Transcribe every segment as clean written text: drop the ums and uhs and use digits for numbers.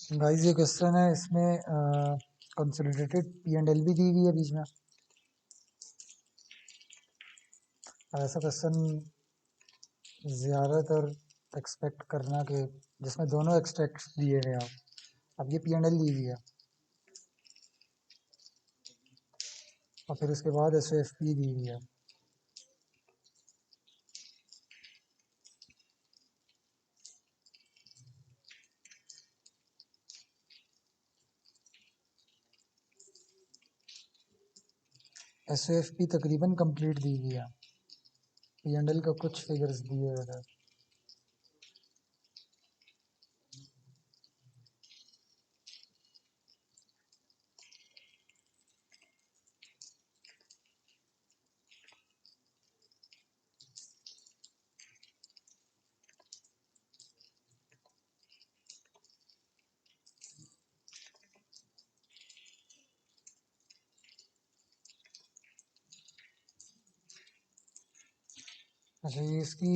Guys ये question है, इसमें कंसोलिडेटेड पी एंड एल भी दी हुई है बीच में। ऐसा क्वेश्चन ज़्यादातर एक्सपेक्ट करना कि जिसमें दोनों एक्सट्रैक्ट दिए गए हैं। अब ये पी एंड एल दी हुई है और फिर उसके बाद एस एफ पी दी हुई है। एस एफ पी तकरीबन कंप्लीट दी हुई है, पी एंड एल का कुछ फिगर्स दिए हुए थे। अच्छा, ये इसकी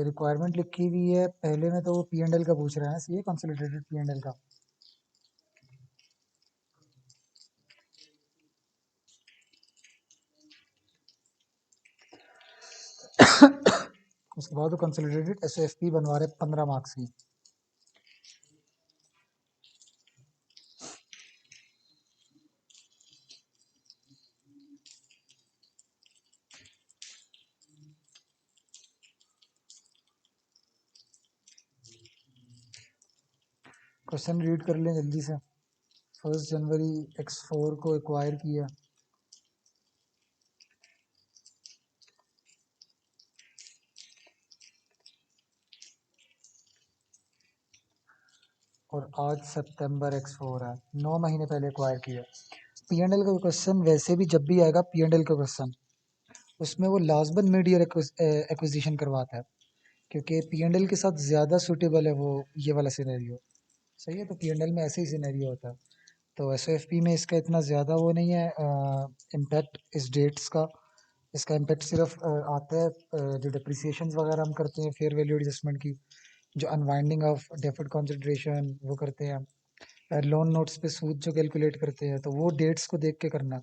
रिक्वायरमेंट लिखी हुई है पहले में, तो वो पी एंड एल का पूछ रहा है, ये कंसोलिडेटेड पी एंड एल का। उसके बाद वो कंसोलिडेटेड एस एफ पी बनवा रहे 15 मार्क्स की। क्वेश्चन रीड कर लें जल्दी से। 1 जनवरी X4 को एक्वायर किया, और आज सितंबर X4 है, 9 महीने पहले एक्वायर किया। पी एंड एल का क्वेश्चन वैसे भी जब भी आएगा पी एंड एल का क्वेश्चन, उसमें वो लास्ट बन मिड ईयर एक्विजिशन करवाता है, क्योंकि पी एंड एल के साथ ज़्यादा सूटेबल है वो ये वाला सिनेरियो। सही है, तो पी एंड एल में ऐसे ही सिनेरियो होता है। तो एस एफ पी में इसका इतना ज़्यादा वो नहीं है इम्पैक्ट इस डेट्स का। इसका इम्पैक्ट सिर्फ आता है जो डिप्रिसिएशन वगैरह हम करते हैं फेयर वैल्यू एडजस्टमेंट की, जो अनवाइंडिंग ऑफ डेफर्ड कंसिडरेशन वो करते हैं, लोन नोट्स पे सूद जो कैलकुलेट करते हैं, तो वो डेट्स को देख के करना।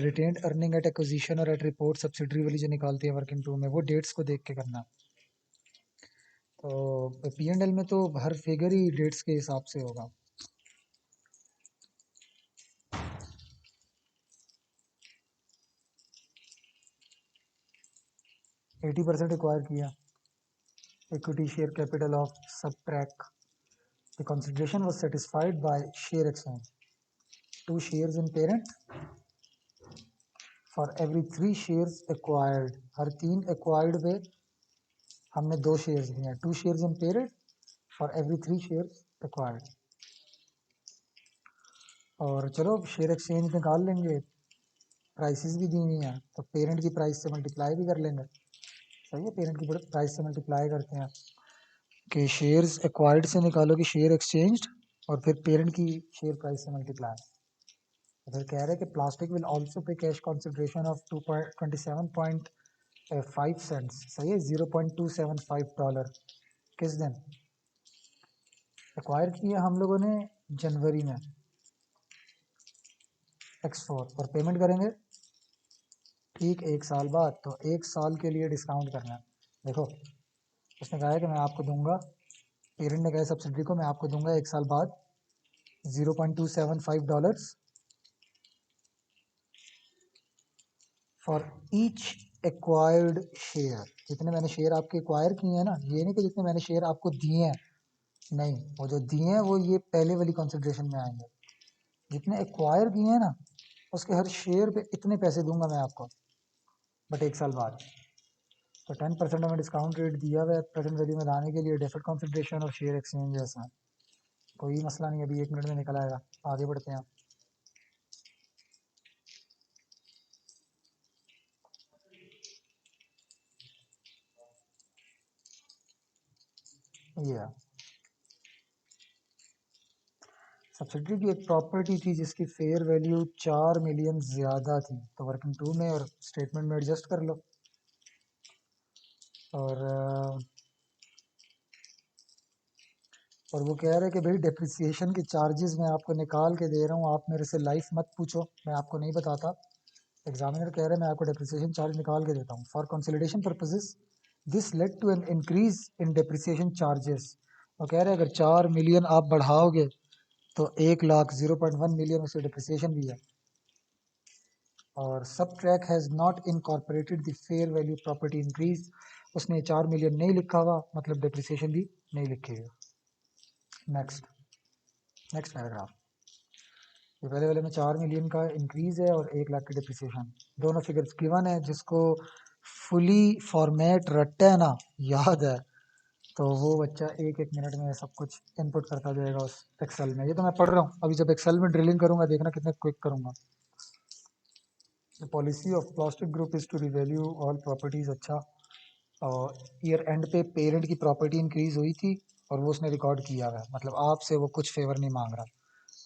रिटेन्ड अर्निंग एट एक्विजिशन और एट रिपोर्ट सब्सिडरी वाली जो निकालती है वर्किंग टू में, वो डेट्स को देख के करना। तो पी एंड एल में तो हर फिगर ही डेट्स के हिसाब से होगा। 80% एक्वायर किया, equity share capital of subtract. The consideration was satisfied by share exchange. 2 shares in parent for every 3 shares acquired. Her 3 acquired पे हमने 2 shares दिए हैं. 2 shares in parent for every 3 shares acquired. और चलो शेयर एक्सचेंज निकाल लेंगे, prices भी दी हुई हैं, तो पेरेंट की प्राइस से मल्टीप्लाई भी कर लेंगे। सही है, पेरेंट की प्राइस से मल्टीप्लाई करते हैं कि शेयर्स एक्वायर्ड से निकालो कि शेयर एक्सचेंज्ड, और फिर पेरेंट की शेयर प्राइस से मल्टीप्लाई। फिर कह रहे हैं कि प्लास्टिक विल आल्सो पे कैश कंसिडरेशन ऑफ 227.5 सेंट्स। सही है, $0.275 किस दिन एक्वायर किया हम लोगों ने? जनवरी में X4, और पेमेंट करेंगे ठीक 1 साल बाद। तो 1 साल के लिए डिस्काउंट करना है। देखो, उसने कहा है कि मैं आपको दूंगा, पेरेंट ने कहा सब्सिडी को मैं आपको दूंगा 1 साल बाद $0.275 फॉर ईच एक्वायर्ड शेयर। जितने मैंने शेयर आपके एक्वायर किए हैं ना, ये नहीं कि जितने मैंने शेयर आपको दिए हैं, नहीं, वो जो दिए हैं वो ये पहले वाली कंसिडरेशन में आएंगे। जितने एक्वायर किए हैं ना, उसके हर शेयर पे इतने पैसे दूंगा मैं आपको, बट 1 साल बाद। तो 10% हमें डिस्काउंट रेट दिया हुआ है प्रेजेंट वैल्यू में लाने के लिए, डेफर्ड कंसिडरेशन और शेयर एक्सचेंज जैसा। कोई मसला नहीं, अभी 1 मिनट में निकल आएगा। आगे बढ़ते हैं। ये सब्सिडी की एक प्रॉपर्टी थी जिसकी फेयर वैल्यू 4 मिलियन ज़्यादा थी, तो वर्किंग टू में और स्टेटमेंट में एडजस्ट कर लो। और और वो कह रहे हैं कि भाई डेप्रिसिएशन के चार्जेस मैं आपको निकाल के दे रहा हूँ, आप मेरे से लाइफ मत पूछो, मैं आपको नहीं बताता। एग्जामिनर कह रहे हैं मैं आपको डेप्रिसिएशन चार्ज निकाल के देता हूँ। For consolidation purposes this led to an increase in depreciation charges. वो कह रहे हैं अगर 4 मिलियन आप बढ़ाओगे तो 1 लाख 0.1 मिलियन उससे डिप्रिसिएशन भी है। और सब track has not incorporated the fair value property increase. उसने 4 मिलियन नहीं लिखा हुआ, मतलब डिप्रिसिएशन भी नहीं लिखी हुई। Next next paragraph. ये पहले वाले में 4 मिलियन का इंक्रीज है और 1 लाख की डिप्रिसिएशन, दोनों फिगर्स गिवन है। जिसको फुली फॉर्मेट रट्टा है ना, याद है, तो वो बच्चा एक एक मिनट में सब कुछ इनपुट करता जाएगा उस एक्सेल में। ये तो मैं पढ़ रहा हूँ अभी, जब एक्सेल में ड्रिलिंग करूंगा देखना कितने क्विक करूंगा। The policy of plastic group is to revalue all properties. अच्छा, और ईयर एंड पे पेरेंट की प्रॉपर्टी इंक्रीज हुई थी और वो उसने रिकॉर्ड किया हुआ है, मतलब आपसे वो कुछ फेवर नहीं मांग रहा।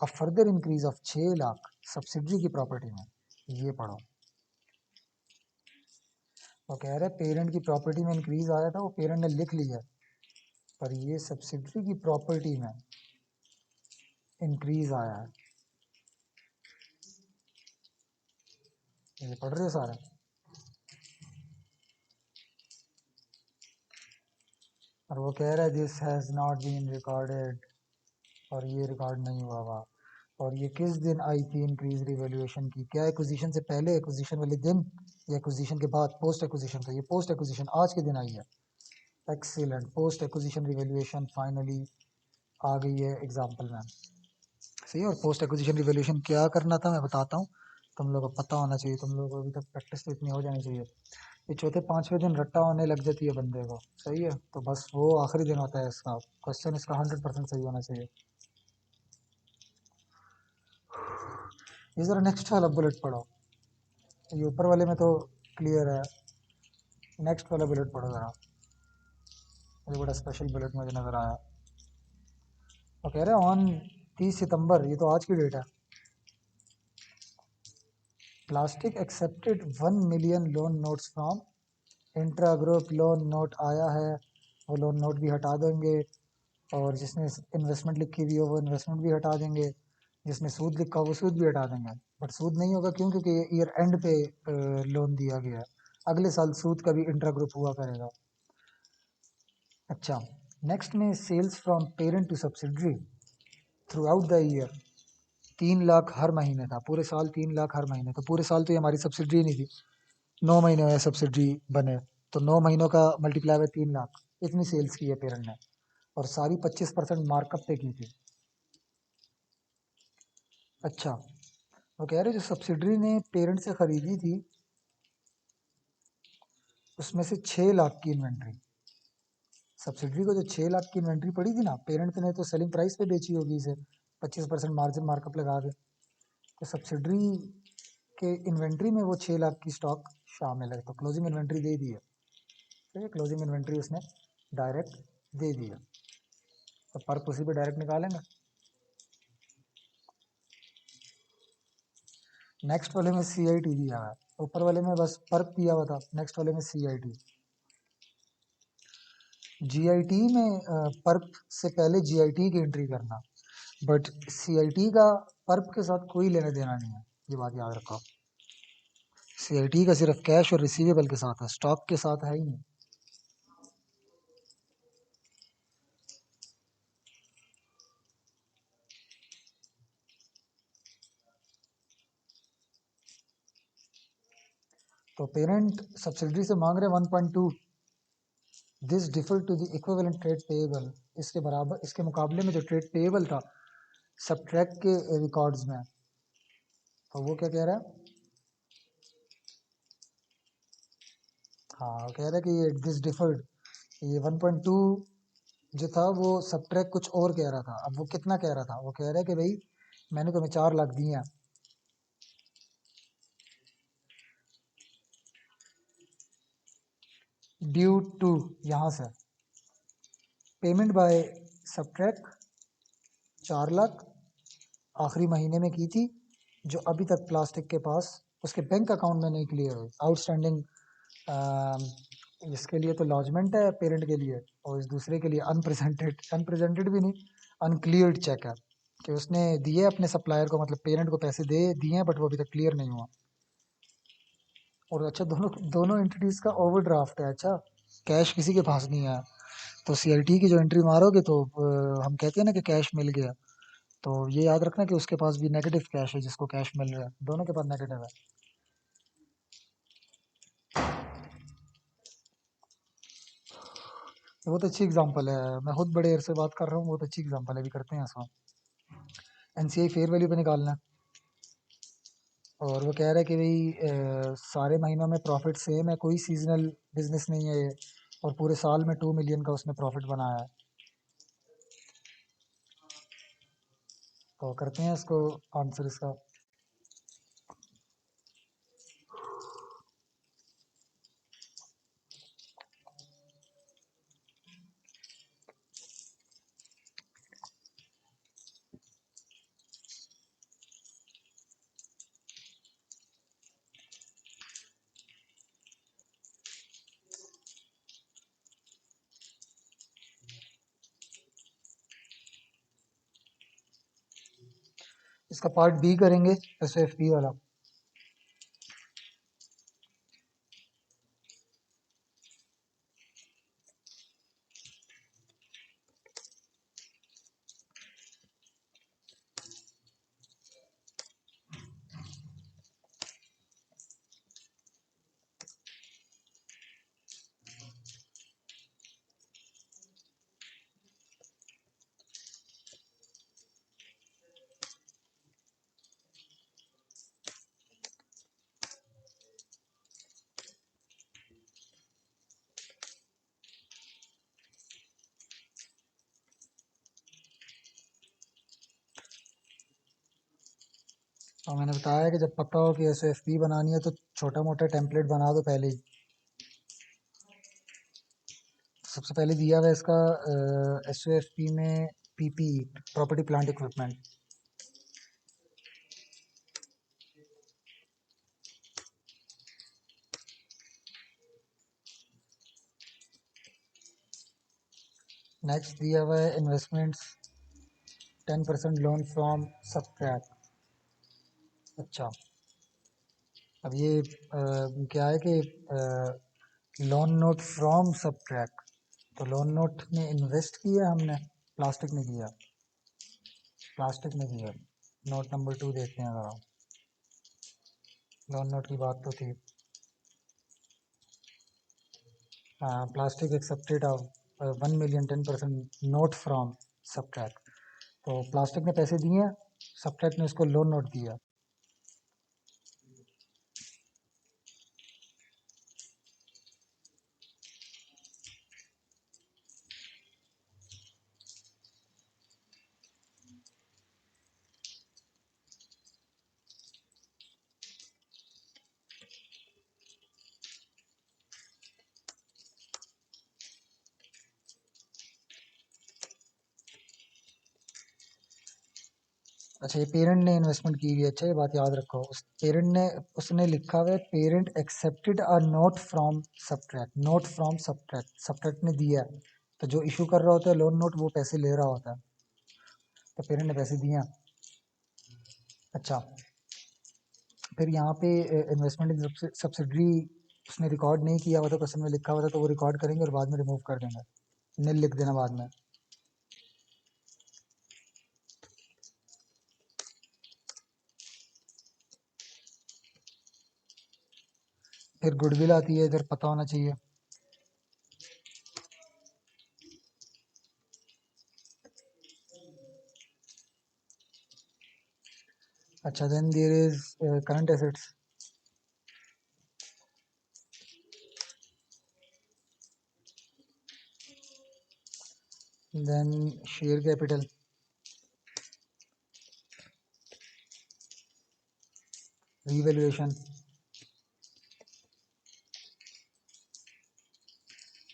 अब further increase of 6 lakh subsidiary की प्रॉपर्टी में, ये पढ़ो। वो कह रहे हैं पेरेंट की प्रॉपर्टी में इंक्रीज आया था, वो पेरेंट ने लिख लिया है, पर ये सब्सिडरी की प्रॉपर्टी में इंक्रीज आया है। ये पढ़ रहे हो सारा? और वो कह रहा है this has not been recorded, और ये रिकॉर्ड नहीं हुआ हुआ। और ये किस दिन आई थी इंक्रीज रिवैल्यूएशन की? क्या एक्विजिशन से पहले, एक्विजिशन वाले दिन, या एक्विजिशन के बाद, पोस्ट एक्विजिशन? तो ये पोस्ट एक्विजिशन आज के दिन आई है। Excellent, post acquisition revaluation finally आ गई है एग्जाम्पल में। सही है। और पोस्ट एक्विजिशन रिवैल्यूएशन क्या करना था मैं बताता हूँ, तुम लोगों को पता होना चाहिए, तुम लोगों को अभी तक प्रैक्टिस तो इतनी हो जानी चाहिए। ये चौथे पांचवें दिन रट्टा होने लग जाती है बंदे को, सही है, तो बस वो आखिरी दिन होता है इसका क्वेश्चन, इसका 100% सही होना चाहिए। ये जरा नेक्स्ट वाला बुलेट पढ़ो, ये ऊपर वाले में तो क्लियर है, नेक्स्ट वाला बुलेट पढ़ो जरा, ये बड़ा स्पेशल बुलेट मुझे नजर आया। वो कह रहे हैं ऑन 30 सितंबर, ये तो आज की डेट है, plastic accepted 1 million loan notes from intra group. Loan note आया है, वो लोन नोट भी हटा देंगे, और जिसने इन्वेस्टमेंट लिखी हुई हो वो इन्वेस्टमेंट भी हटा देंगे, जिसने सूद लिखा हो वो सूद भी हटा देंगे। बट सूद नहीं होगा, क्यों? क्योंकि ये ईयर एंड पे लोन दिया गया है, अगले साल सूद का भी इंट्रा ग्रुप हुआ करेगा। अच्छा, नेक्स्ट में sales from parent to subsidiary throughout the year 3 lakh हर महीने था, पूरे साल 3 लाख हर महीने, तो पूरे साल तो ये हमारी सब्सिडरी नहीं थी, 9 महीने में सब्सिडरी बने, तो 9 महीनों का मल्टीप्लाई बाय 3 लाख, इतनी सेल्स की है पेरेंट ने, और सारी 25% मार्कअप पे की थी। अच्छा, वो कह रहे जो सब्सिडरी ने पेरेंट से खरीदी थी उसमें से 6 लाख की इन्वेंट्री, सब्सिडरी को जो 6 लाख की इन्वेंट्री पड़ी थी ना, पेरेंट ने तो सेलिंग प्राइस पे बेची होगी इसे 25% मार्जिन मार्कअप लगा के, तो सब्सिडरी के इन्वेंट्री में वो 6 लाख की स्टॉक शामिल है, तो क्लोजिंग इन्वेंट्री दे दी है। तो ये क्लोजिंग इन्वेंट्री उसने डायरेक्ट दे दी है, तो पर्क उसी पे डायरेक्ट निकालेंगे। नेक्स्ट वाले में सी आई टी दिया है, ऊपर वाले में बस पर्क दिया हुआ था, नेक्स्ट वाले में C I T. G I T में पर्क से पहले जी आई टी की एंट्री करना, बट सी आई टी का पर्क के साथ कोई लेना देना नहीं है, ये बात याद रखो। सी आई टी का सिर्फ कैश और रिसीवेबल के साथ है, स्टॉक के साथ है ही नहीं। तो पेरेंट सब्सिडरी से मांग रहे 1.2, this differ to the equivalent trade payable, इसके बराबर, इसके मुकाबले में जो ट्रेड पेएबल था सब्ट्रैक्ट के रिकॉर्ड्स में, तो वो क्या कह रहा है? हाँ, वो कह रहा है कि ये दिस डिफर्ड, ये 1.2 जो था वो सब्ट्रैक्ट कुछ और कह रहा था। अब वो कितना कह रहा था? वो कह रहा है कि भाई मैंने तुम्हें 4 लाख दिए हैं, ड्यू टू, यहाँ से पेमेंट बाय सब्ट्रैक्ट 4 लाख आखिरी महीने में की थी, जो अभी तक प्लास्टिक के पास उसके बैंक अकाउंट में नहीं क्लियर हुई, आउटस्टैंडिंग इसके लिए तो लॉजमेंट है पेरेंट के लिए, और इस दूसरे के लिए अनप्रेजेंटेड, अनप्रेजेंटेड भी नहीं, अनक्लियर्ड चेक है कि उसने दिए अपने सप्लायर को, मतलब पेरेंट को पैसे दे दिए हैं बट वो अभी तक क्लियर नहीं हुआ। और अच्छा, दोनों दोनों एंटिटीज का ओवरड्राफ्ट है। अच्छा, कैश किसी के पास नहीं है। तो सीएलटी की जो एंट्री मारोगे तो हम कहते हैं ना कि कैश मिल गया, तो ये याद रखना कि उसके पास भी नेगेटिव कैश है जिसको कैश मिल रहा है, दोनों के पास नेगेटिव है। तो बहुत अच्छी एग्जांपल है, मैं खुद बड़े देर से बात कर रहा हूँ, बहुत अच्छी एग्जांपल है, अभी करते हैं इसको। एनसीआई फेयर वैल्यू पे निकालना है, और वो कह रहा है कि भाई सारे महीनों में प्रॉफिट सेम है, कोई सीजनल बिजनेस नहीं है ये, और पूरे साल में 2 मिलियन का उसने प्रॉफिट बनाया है। तो करते हैं इसको आंसर इसका। इसका पार्ट बी करेंगे, एस एफ पी वाला। तो मैंने बताया कि जब पता हो कि एस एफ पी बनानी है तो छोटा मोटा टेम्पलेट बना दो पहले ही। सबसे पहले दिया हुआ है इसका एस एफ पी में PP, property plant equipment. Next दिया हुआ है इन्वेस्टमेंट्स, 10% लोन फ्रॉम सब्ट्रैक्ट। अच्छा, अब ये क्या है कि लोन नोट फ्रॉम सब्ट्रैक्ट, तो लोन नोट में इन्वेस्ट किया हमने, प्लास्टिक में किया, प्लास्टिक में किया। नोट नंबर 2 देखते हैं ज़रा, लोन नोट की बात तो थी। Plastic accepted of 1 million 10% note from subtract. तो प्लास्टिक ने पैसे दिए हैं, सब्ट्रैक्ट ने उसको लोन नोट दिया। अच्छा, ये पेरेंट ने इन्वेस्टमेंट की हुई है, अच्छा ये बात याद रखो। उस पेरेंट ने, उसने लिखा हुआ है parent accepted a note from subtract, note from subtract, subtract ने दिया है। तो जो इशू कर रहा होता है लोन नोट, वो पैसे ले रहा होता है, तो पेरेंट ने पैसे दिए हैं। अच्छा, फिर यहाँ पे इन्वेस्टमेंट इन सब्सिडरी उसने रिकॉर्ड नहीं किया हुआ था, क्वेश्चन में लिखा हुआ था, तो वो रिकॉर्ड करेंगे और बाद में रिमूव कर देंगे, नील लिख देना बाद में। फिर गुडविल आती है, इधर पता होना चाहिए। अच्छा, then there is current assets, then share capital, revaluation,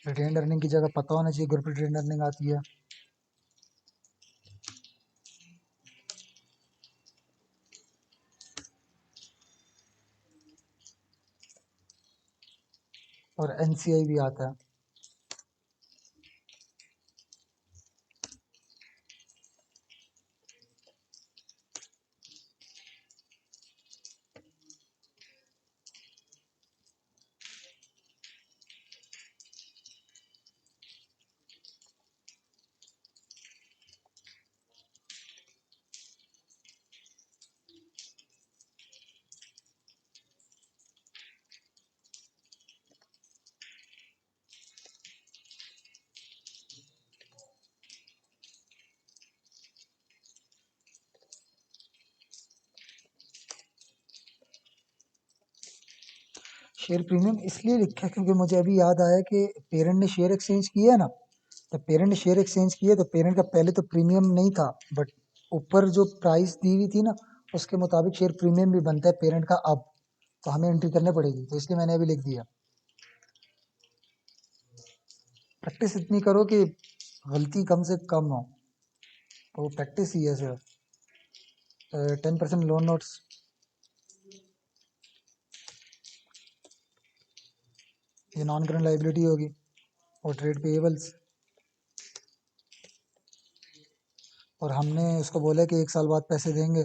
retained earning की जगह पता होना चाहिए ग्रुप रिटेन्ड अर्निंग आती है। और एनसीआई भी आता है। शेयर प्रीमियम इसलिए लिखा है क्योंकि मुझे अभी याद आया कि पेरेंट ने शेयर एक्सचेंज किया है ना, जब पेरेंट ने शेयर एक्सचेंज किया तो पेरेंट का पहले तो प्रीमियम नहीं था, बट ऊपर जो प्राइस दी हुई थी ना उसके मुताबिक शेयर प्रीमियम भी बनता है पेरेंट का अब, तो हमें एंट्री करनी पड़ेगी, तो इसलिए मैंने अभी लिख दिया। प्रैक्टिस इतनी करो कि गलती कम से कम हो, तो प्रैक्टिस ही है सिर्फ। 10% लोन नोट्स, ये नॉन करंट लाइबिलिटी होगी, और ट्रेड पेएबल्स, और हमने उसको बोला कि 1 साल बाद पैसे देंगे।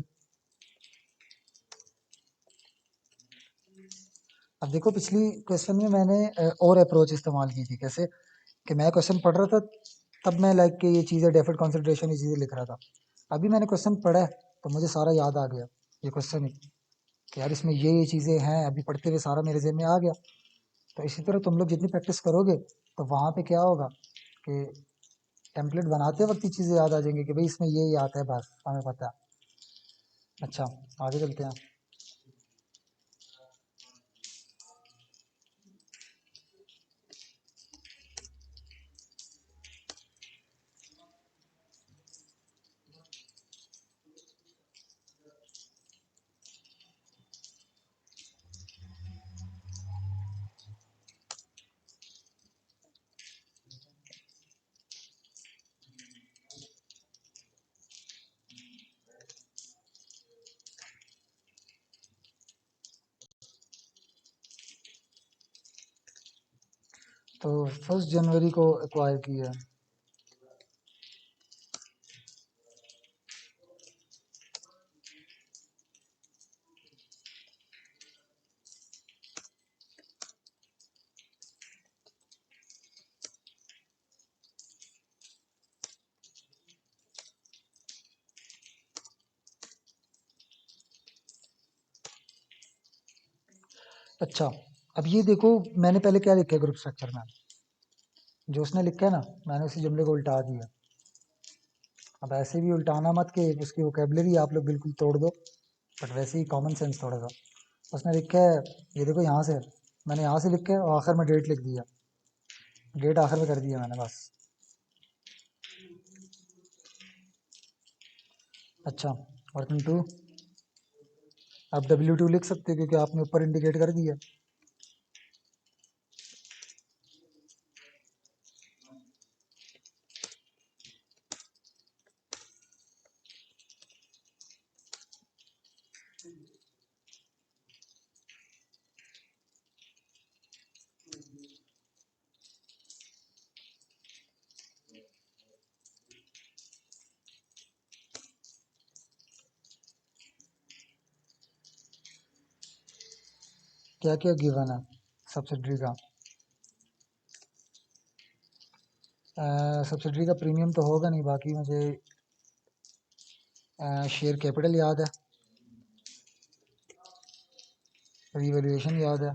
अब देखो पिछली क्वेश्चन में मैंने और अप्रोच इस्तेमाल की थी, कैसे कि मैं क्वेश्चन पढ़ रहा था तब मैं लाइक कि ये चीज़ें डेफिड कंसंट्रेशन ये चीज़ें लिख रहा था, अभी मैंने क्वेश्चन पढ़ा है तो मुझे सारा याद आ गया ये क्वेश्चन ही, कि यार इसमें ये चीज़ें हैं, अभी पढ़ते हुए सारा मेरे ज़हन में आ गया। तो इसी तरह तुम लोग जितनी प्रैक्टिस करोगे तो वहाँ पे क्या होगा कि टेम्पलेट बनाते वक्त ये चीज़ें याद आ जाएंगी कि भाई इसमें ये आता है, बस हमें पता है। अच्छा, आगे चलते हैं। तो 1 जनवरी को एक्वायर किया। अच्छा, अब ये देखो मैंने पहले क्या लिखा है ग्रुप स्ट्रक्चर में, जो उसने लिखा है ना मैंने उसी जुमले को उल्टा दिया। अब ऐसे भी उल्टाना मत कि उसकी वोकेबलरी आप लोग बिल्कुल तोड़ दो, बट वैसे ही कॉमन सेंस थोड़ा सा। उसने लिखा है, ये देखो यहाँ से मैंने यहाँ से लिखा है और आखिर में डेट लिख दिया, डेट आखिर में कर दिया मैंने बस। अच्छा, वर्किंग टू, आप W2 लिख सकते हो क्योंकि आपने ऊपर इंडिकेट कर दिया। क्या क्या गिवन है सब्सिडरी का? सब्सिडरी का प्रीमियम तो होगा नहीं, बाकी मुझे शेयर कैपिटल याद है, रीवैल्यूएशन याद है,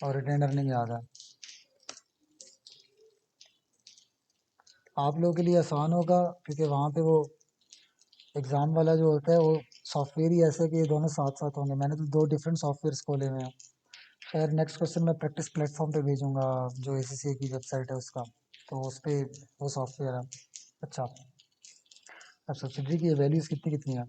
और रिटेन अर्निंग याद है। आप लोगों के लिए आसान होगा क्योंकि वहाँ पे वो एग्ज़ाम वाला जो होता है वो सॉफ्टवेयर ही ऐसे है कि ये दोनों साथ साथ होंगे, मैंने तो 2 डिफरेंट सॉफ्टवेयर्स खोले हुए हैं। खैर नेक्स्ट क्वेश्चन मैं प्रैक्टिस प्लेटफॉर्म पे भेजूंगा, जो ACCA की वेबसाइट है उसका, तो उस पर वो सॉफ्टवेयर है। अच्छा, अब सब्सिडरी की वैल्यूज़ कितनी कितनी है?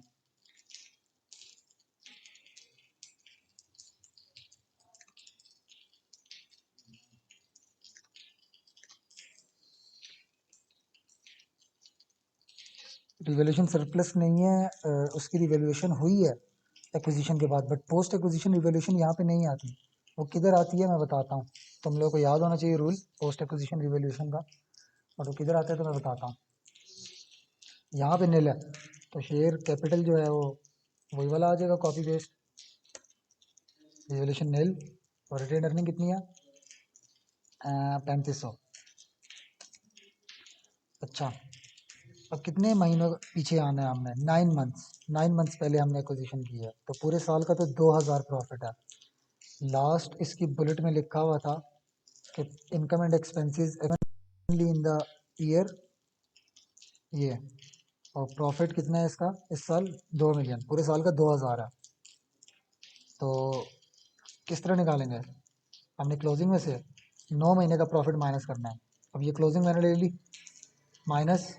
रिवैल्यूएशन सरप्लस नहीं है, उसकी रिवैल्यूएशन हुई है एक्विजिशन के बाद, बट पोस्ट एक्विजिशन रिवोल्यूशन यहाँ पे नहीं आती। वो किधर आती है मैं बताता हूँ। तुम लोगों को याद होना चाहिए रूल पोस्ट एक्विजिशन रिवोल्यूशन का, और वो किधर आता है तो मैं बताता हूँ। यहाँ पे नील है तो शेयर कैपिटल जो है वो वही वाला आ जाएगा, कॉपी पेस्ट, रिवोल्यूशन नील। और रिटेन अर्निंग कितनी है? 3500। अच्छा, अब कितने महीनों पीछे आना है हमने? 9 मंथ्स। 9 मंथ्स पहले हमने एक्विजिशन की है, तो पूरे साल का तो 2000 प्रॉफिट है। लास्ट इसकी बुलेट में लिखा हुआ था कि income and expenses only in the year ये, और प्रॉफिट कितना है इसका इस साल? 2 मिलियन। पूरे साल का 2000 है। तो किस तरह निकालेंगे? हमने क्लोजिंग में से 9 महीने का प्रॉफिट माइनस करना है। अब ये क्लोजिंग मैंने ले ली, माइनस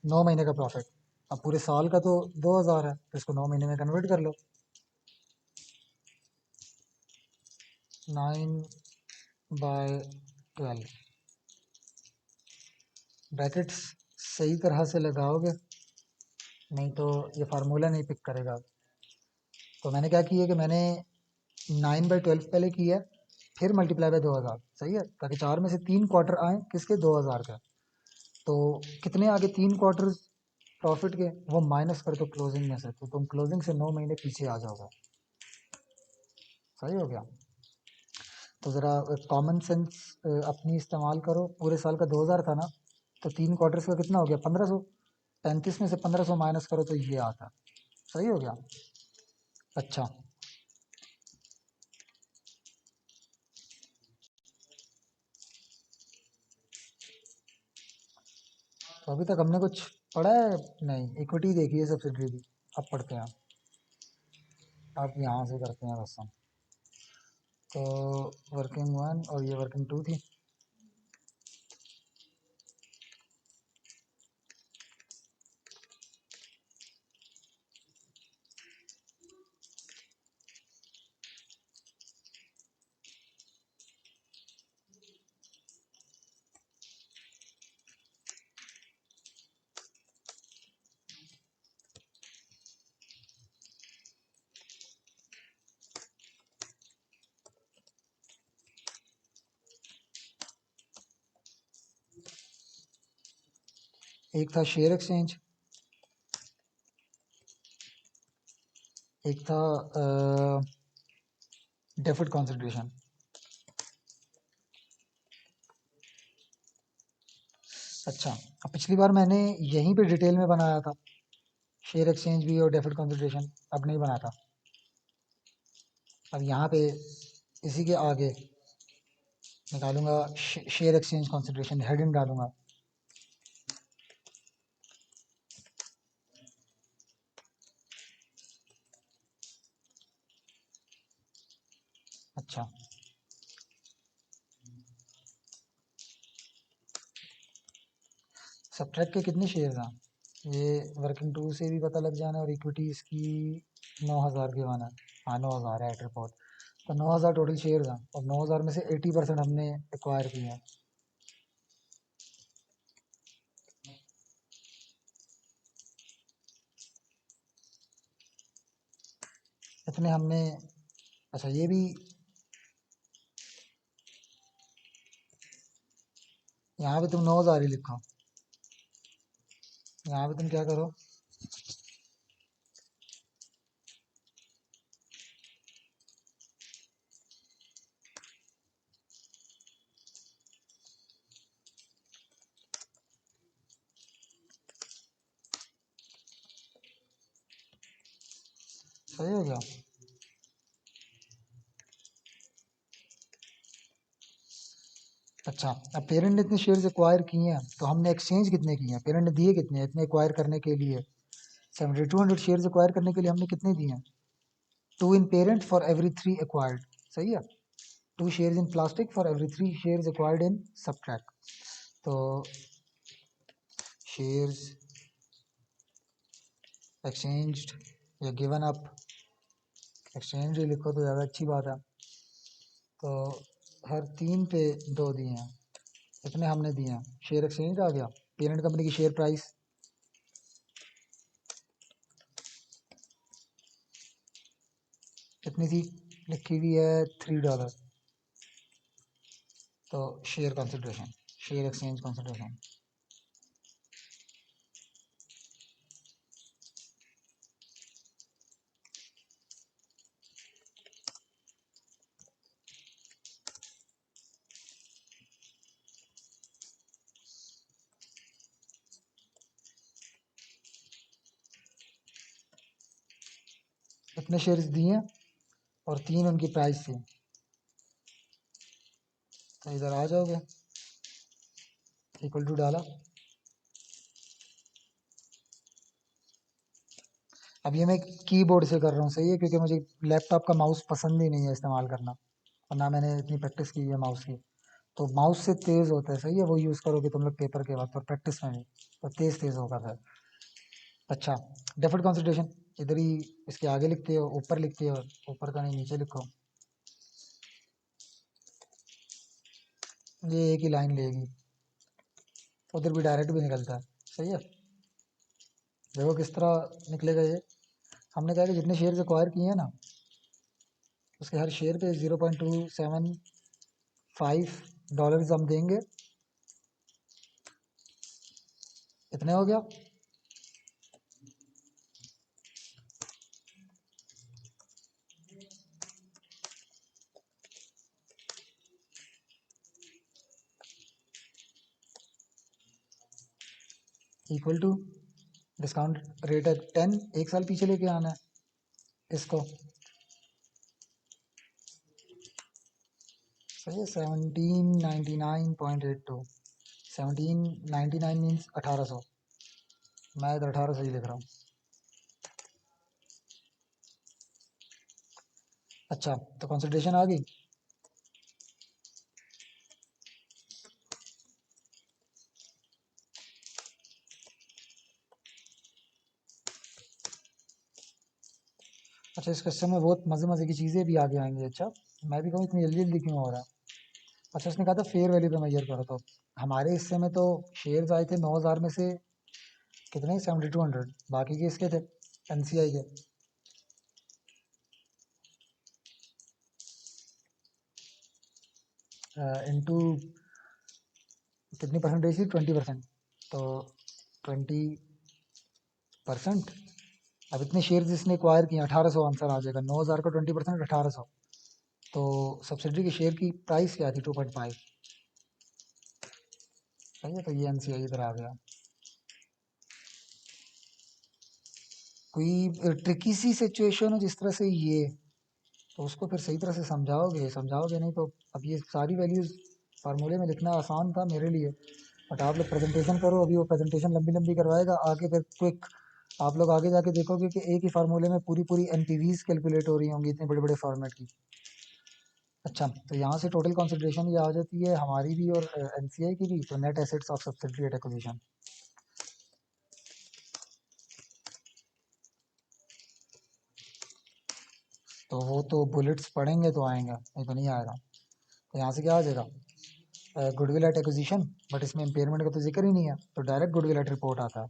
9 महीने का प्रॉफिट। अब पूरे साल का तो 2000 है, तो इसको 9 महीने में कन्वर्ट कर लो। 9/12 ब्रैकेट्स सही तरह से लगाओगे, नहीं तो ये फार्मूला नहीं पिक करेगा। तो मैंने क्या किया कि मैंने 9/12 पहले किया, फिर मल्टीप्लाई बाय 2000, सही है, ताकि 4 में से 3 क्वार्टर आए किसके? 2000 का। तो कितने आगे? 3 क्वार्टर प्रॉफिट के, वो माइनस कर दो क्लोजिंग में से, तो तुम क्लोजिंग से 9 महीने पीछे आ जाओगे। सही हो गया? तो ज़रा कॉमन सेंस अपनी इस्तेमाल करो। पूरे साल का 2000 था ना, तो 3 क्वार्टर्स का कितना हो गया? 1500। 35 में से 1500 माइनस करो तो ये आता। सही हो गया? अच्छा, तो अभी तक हमने कुछ पढ़ा है नहीं? इक्विटी देखी है सब्सिडरी की, अब पढ़ते हैं। अब यहाँ से करते हैं बस हम। तो वर्किंग 1 और ये वर्किंग 2 थी। एक था शेयर एक्सचेंज, एक था डेफर्ड कंसिडरेशन। अच्छा, अब पिछली बार मैंने यहीं पे डिटेल में बनाया था, शेयर एक्सचेंज भी और डेफर्ड कंसिडरेशन। अब नहीं बना था। अब यहाँ पे इसी के आगे निकालूंगा शेयर एक्सचेंज कंसिडरेशन, हेडिंग डालूंगा। अच्छा, सब्ट्रैक्ट के कितने शेयर हैं ये वर्किंग 2 से भी पता लग जाना, और इक्विटी इसकी 9000 की बना। हाँ 9000 है एट रिपोर्ट। तो 9000 टोटल शेयर हैं, और 9000 में से 80% हमने एक्वायर किए हैं। इतने हमने। अच्छा, ये भी यहाँ पे तुम 9000 ही लिखो। यहाँ पे तुम क्या करो, सही हो गया। अच्छा, अब पेरेंट ने इतने शेयर्स एक्वायर किए हैं, तो हमने एक्सचेंज कितने किए हैं? पेरेंट ने दिए कितने हैं इतने एक्वायर करने के लिए? 7200 शेयर्स एक्वायर करने के लिए हमने कितने दिए हैं? 2 इन पेरेंट फॉर एवरी 3 एक्वायर्ड। सही है, 2 shares in plastic for every 3 shares acquired in subtract. तो शेयर्स एक्सचेंज्ड या गिवन अप, एक्सचेंज ही लिखो तो ज़्यादा अच्छी बात है। तो हर 3 पे 2 दिए हैं, इतने हमने दिए हैं। शेयर एक्सचेंज आ गया, पेरेंट कंपनी की शेयर प्राइस कितनी थी, लिखी हुई है $3। तो share consideration, share exchange consideration, इतने शेयर्स दिए और 3 उनकी प्राइस थी। तो इधर आ जाओगे, इक्वल टू डाला। अब ये मैं कीबोर्ड से कर रहा हूँ, सही है, क्योंकि मुझे लैपटॉप का माउस पसंद ही नहीं है इस्तेमाल करना, और ना मैंने इतनी प्रैक्टिस की है माउस की। तो माउस से तेज़ होता है, सही है, वो यूज़ करोगे तुम लोग पेपर के वक्त और प्रैक्टिस में भी, तो तेज़ तेज़ होगा फिर। अच्छा, डेफर्ड कंसिडरेशन इधर ही, इसके आगे लिखते हो, ऊपर लिखते हो, ऊपर का नहीं नीचे लिखो, ये एक ही लाइन लेगी, उधर भी डायरेक्ट भी निकलता है, सही है। देखो किस तरह निकलेगा ये। हमने कहा कि जितने शेयर एक्वायर किए हैं ना, उसके हर शेयर पे $0.275 हम देंगे। इतने हो गया। इक्वल टू डिस्काउंट रेट है 10, एक साल पीछे लेके आना है इसको, सही है। 1799.82, 1799 मीन्स 1800, मैं इधर 1800 ही लिख रहा हूँ। अच्छा, तो कंसिडरेशन आ गई। अच्छा, इस क्वेश्चन में बहुत मज़े मज़े की चीज़ें भी आगे आएंगी। अच्छा, मैं भी कहूँ इतनी जल्दी जल्दी क्यों हो रहा है। अच्छा, उसने कहा था फेयर वैल्यू पे मेजर करो, तो हमारे हिस्से में तो शेयर्स आए थे 9,000 में से कितने, 7200, बाकी के इसके थे, एनसीआई के। इनटू कितनी परसेंटेज थी, 20%, तो 20%। अब इतने शेयर्स इसने एक्वायर किए, 1800 आंसर आ जाएगा, 9,000 का 20%, 1800। तो सब्सिडरी के शेयर की प्राइस क्या थी, 2.5, सही है। तो ये एनसीआई इधर आ गया। कोई ट्रिकी सी सिचुएशन हो जिस तरह से ये, तो उसको फिर सही तरह से समझाओगे, समझाओगे नहीं तो। अब ये सारी वैल्यूज़ फार्मूले में लिखना आसान था मेरे लिए, बट आप लोग प्रेजेंटेशन करो, अभी वो प्रेजेंटेशन लंबी लंबी करवाएगा, आगे फिर क्विक आप लोग आगे जाके देखोगे कि एक ही फार्मूले में पूरी पूरी एनपीवीज कैलकुलेट हो रही होंगी इतने बड़े बड़े फॉर्मेट की। अच्छा, तो यहाँ से टोटल कंसिडरेशन ये आ जाती है हमारी भी और एनसीआई की भी, तो net assets of subsidiary at acquisition. तो वो तो बुलेट्स पढ़ेंगे तो आएगा, नहीं तो नहीं आएगा। तो यहाँ से क्या आ जाएगा, गुडविल एट एक्विजिशन, बट इसमें इम्पेयरमेंट का तो जिक्र ही नहीं है, तो डायरेक्ट गुडविल एट रिपोर्ट आता है,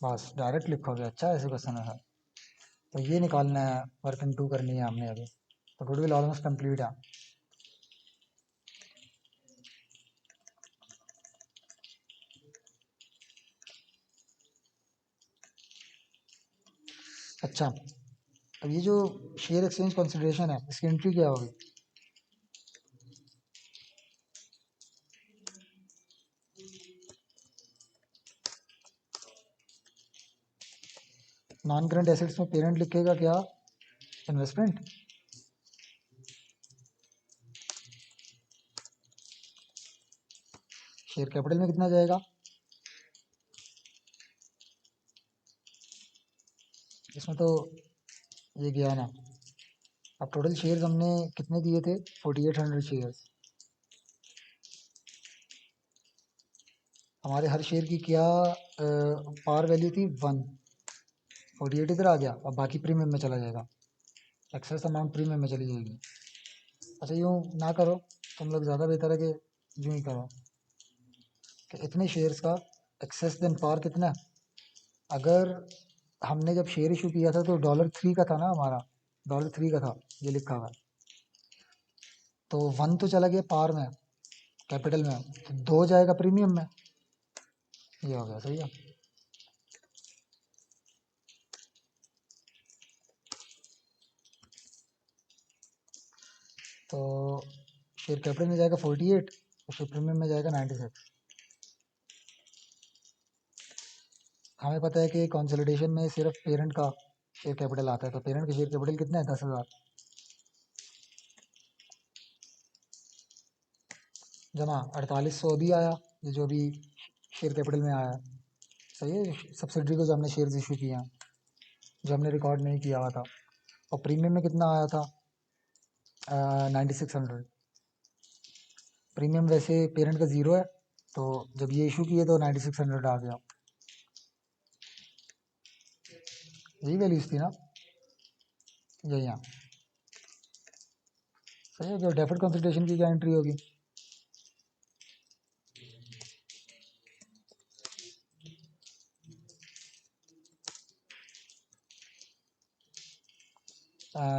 बस डायरेक्ट लिखोगे। अच्छा, ऐसे क्वेश्चन है। तो ये निकालना है, वर्किंग टू करनी है हमने अभी। तो गुडविल ऑलमोस्ट कंप्लीट है। अच्छा, अब ये जो शेयर एक्सचेंज कंसिडरेशन है, इसकी एंट्री क्या होगी। नॉन करंट एसेट्स में पेरेंट लिखेगा क्या, इन्वेस्टमेंट। शेयर कैपिटल में कितना जाएगा, इसमें तो ये गया ना। अब टोटल शेयर्स हमने कितने दिए थे, 4800 शेयर्स। हमारे हर शेयर की क्या पार वैल्यू थी, 1। 48 इधर आ गया, अब बाकी प्रीमियम में चला जाएगा, एक्सेस अमाउंट प्रीमियम में चली जाएगी। अच्छा, यूँ ना करो, तुम लोग ज़्यादा बेहतर है कि यूँ ही करो कि इतने शेयर्स का एक्सेस देन पार कितना है। अगर हमने जब शेयर इशू किया था तो $3 का था ना हमारा, $3 का था, ये लिखा हुआ है। तो 1 तो चला गया पार में, कैपिटल में, तो 2 जाएगा प्रीमियम में। ये हो गया, सही है। तो शेयर कैपिटल में जाएगा 48 और शेयर प्रीमियम में जाएगा 96। हमें पता है कि कंसोलिडेशन में सिर्फ पेरेंट का शेयर कैपिटल आता है, तो पेरेंट का शेयर कैपिटल कितना है? 10,000 जमा 4800 अभी आया, ये जो अभी शेयर कैपिटल में आया है, सही है। सब्सिडरी को जो हमने शेयर्स इशू किए हैं, जो हमने रिकॉर्ड नहीं किया हुआ था। और प्रीमियम में कितना आया था? 9600। प्रीमियम वैसे पेरेंट का 0 है, तो जब ये इशू किए तो 9600 आ गया। यही वैल्यूज थी ना, यही यहाँ, सही है। जो डेफर्ड कंसिडरेशन की क्या एंट्री होगी?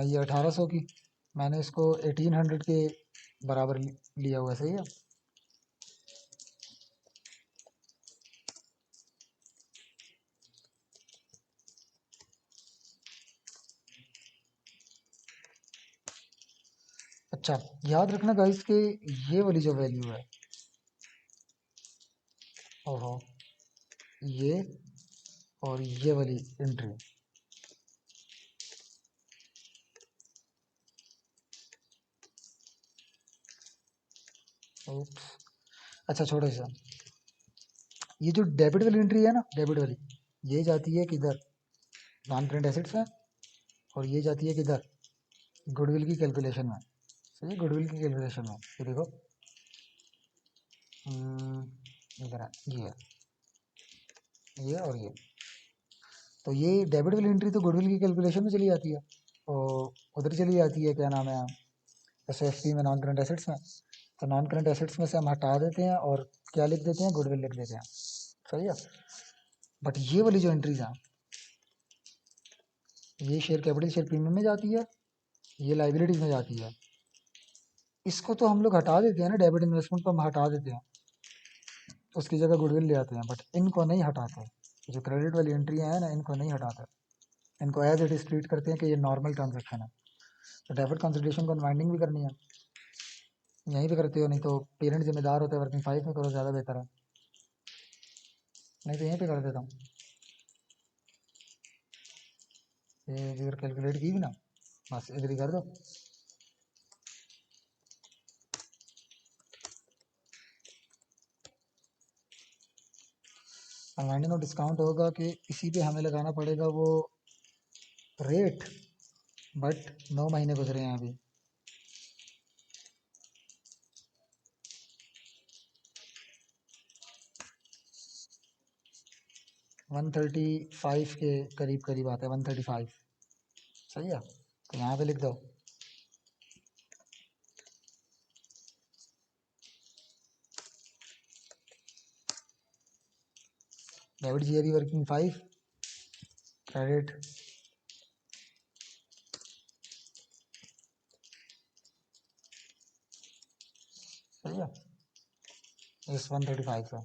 ये 1800 की, मैंने इसको 1800 के बराबर लिया हुआ है, सही है। अच्छा, याद रखना गाइस कि ये वाली जो वैल्यू है, ओहो, ये और ये वाली एंट्री, अच्छा छोड़ो इसे। ये जो डेबिट वाली एंट्री है ना, डेबिट वाली, ये जाती है किधर? नॉन करेंट एसेट्स में, और ये जाती है किधर? गुडविल की कैलकुलेशन में, सही है। गुडविल की कैलकुलेशन में ये देखो, इधर है, ये और ये। तो ये डेबिट वाली एंट्री तो गुडविल की कैलकुलेशन में चली जाती है, और उधर चली जाती है, क्या नाम है, एस एफ पी में, नॉन करंट एसेट्स में। तो नॉन करंट एसेट्स में से हम हटा देते हैं और क्या लिख देते हैं? गुडविल लिख देते हैं, सही है। बट ये वाली जो एंट्रीज हैं, ये शेयर कैपिटल शेयर प्रीमियम में जाती है, ये लाइबिलिटीज में जाती है। इसको तो हम लोग हटा देते हैं ना, डेबिट इन्वेस्टमेंट को हम हटा देते हैं, उसकी जगह गुडविल ले आते हैं, बट इनको नहीं हटाते। जो क्रेडिट वाली एंट्रियाँ हैं ना, इनको नहीं हटाते, इनको एज इट इज ट्रीट करते हैं कि ये नॉर्मल ट्रांजेक्शन है। तो डेबिट कंसिडरेशन को अनवाइंडिंग भी करनी है, यहीं पे करते हो, नहीं तो पेरेंट जिम्मेदार होता है, वर्किंग 5 में करो, ज़्यादा बेहतर है। नहीं तो यहीं पे कर देता हूँ, ये अगर कैलकुलेट की भी ना, बस इधर ही कर दो। अनवाइंडिंग और डिस्काउंट होगा कि इसी पे हमें लगाना पड़ेगा वो रेट, बट 9 महीने गुजरे हैं अभी। 135 के करीब करीब आता है, 135, सही है। तो यहाँ पे लिख दो, डेबिट जी अभी वर्किंग 5, क्रेडिट सही है इस 135 का।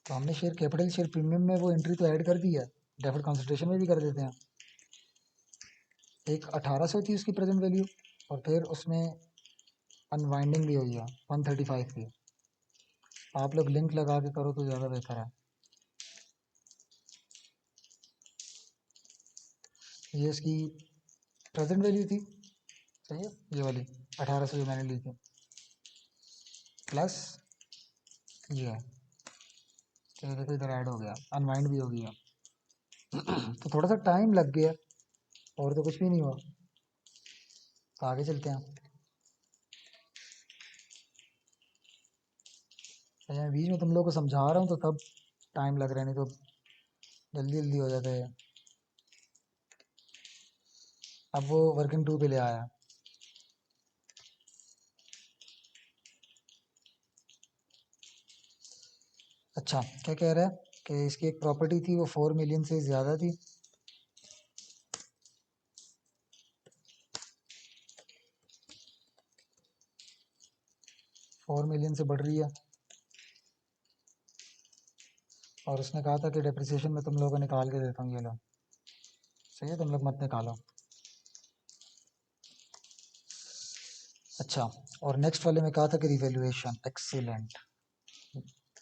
तो हमने शेयर कैपिटल शेयर प्रीमियम में वो एंट्री तो ऐड कर दी है, डेफर्ड कंसिडरेशन में भी कर देते हैं। एक 1800 थी उसकी प्रेजेंट वैल्यू, और फिर उसमें अनवाइंडिंग भी हुई है 135 की। आप लोग लिंक लगा के करो तो ज़्यादा बेहतर है। ये इसकी प्रेजेंट वैल्यू थी, सही है, ये वाली 1800 जो मैंने ली थी, प्लस ये है, तो देखो इधर ऐड हो गया, अनवाइंड भी हो गया। तो थोड़ा सा टाइम लग गया, और तो कुछ भी नहीं हुआ। तो आगे चलते हैं। तो मैं बीच में तुम लोग को समझा रहा हूँ तो तब टाइम लग रहा है, नहीं तो जल्दी जल्दी हो जाता है। अब वो वर्किंग 2 पे ले आया। अच्छा, क्या कह रहा है कि इसकी एक प्रॉपर्टी थी वो 4 मिलियन से ज़्यादा थी। फोर मिलियन से बढ़ रही है और उसने कहा था कि डिप्रिसिएशन में तुम लोगों को निकाल के देता हूँ, ये लो। सही है, तुम लोग मत निकालो। अच्छा, और नेक्स्ट वाले में कहा था कि रिवैल्यूएशन एक्सीलेंट।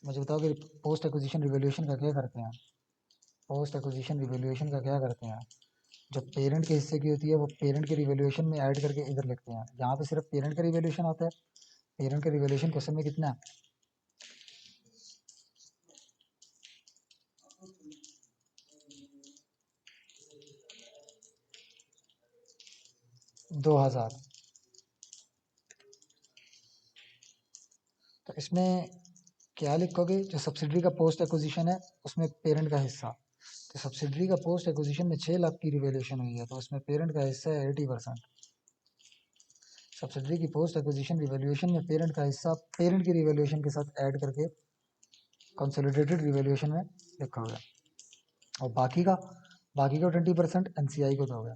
मुझे बताओ कि पोस्ट एक्विजिशन रिवैल्यूएशन का क्या करते हैं? पोस्ट एक्विजिशन रिवैल्यूएशन का क्या करते हैं? जो पेरेंट के हिस्से की होती है वो पेरेंट के रिवैल्यूएशन में ऐड करके इधर लिखते हैं। यहाँ पे सिर्फ पेरेंट का रिवैल्यूएशन आता है। पेरेंट का रिवैल्यूएशन क्वेश्चन में कितना है? 2000। तो इसमें क्या लिखोगे? जो सब्सिडरी का पोस्ट एक्विजिशन है उसमें पेरेंट का हिस्सा। तो सब्सिडरी का पोस्ट एक्विजिशन में 6 लाख की रिवैल्यूएशन हुई है, तो उसमें पेरेंट का हिस्सा है 80%। सब्सिडरी की पोस्ट एक्विजिशन रिवैल्यूएशन में पेरेंट का हिस्सा पेरेंट की रिवैल्यूएशन के साथ ऐड करके कंसोलिडेटेड रिवैल्यूएशन में लिखोगे। और बाकी का 20% एनसीआई को दोगे।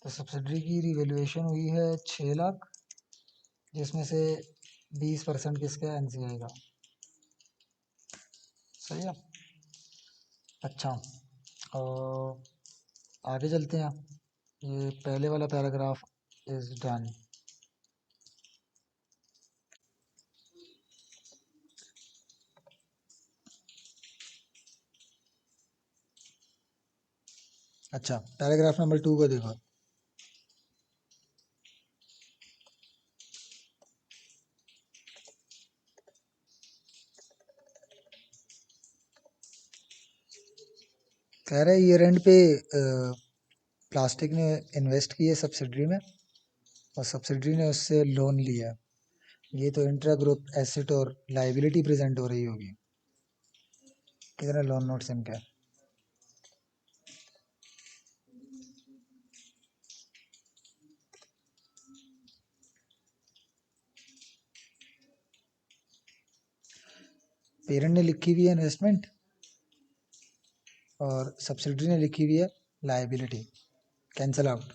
तो सब्सिडरी की रिवैल्यूएशन हुई है 6 लाख, जिसमें से 20% किसका? एनसीआई का। सही है। अच्छा, और आगे चलते हैं। ये पहले वाला पैराग्राफ इज डन। अच्छा, पैराग्राफ नंबर 2 को देखो। कह रहा है ईयर एंड पे प्लास्टिक ने इन्वेस्ट किए सब्सिडरी में और सब्सिडरी ने उससे लोन लिया। ये तो इंट्रा ग्रुप एसेट और लाइबिलिटी प्रेजेंट हो रही होगी। कितने लोन नोट्स इनके? पेरेंट ने लिखी हुई है इन्वेस्टमेंट और सब्सिडरी ने लिखी हुई है लाइबिलिटी। Cancel out.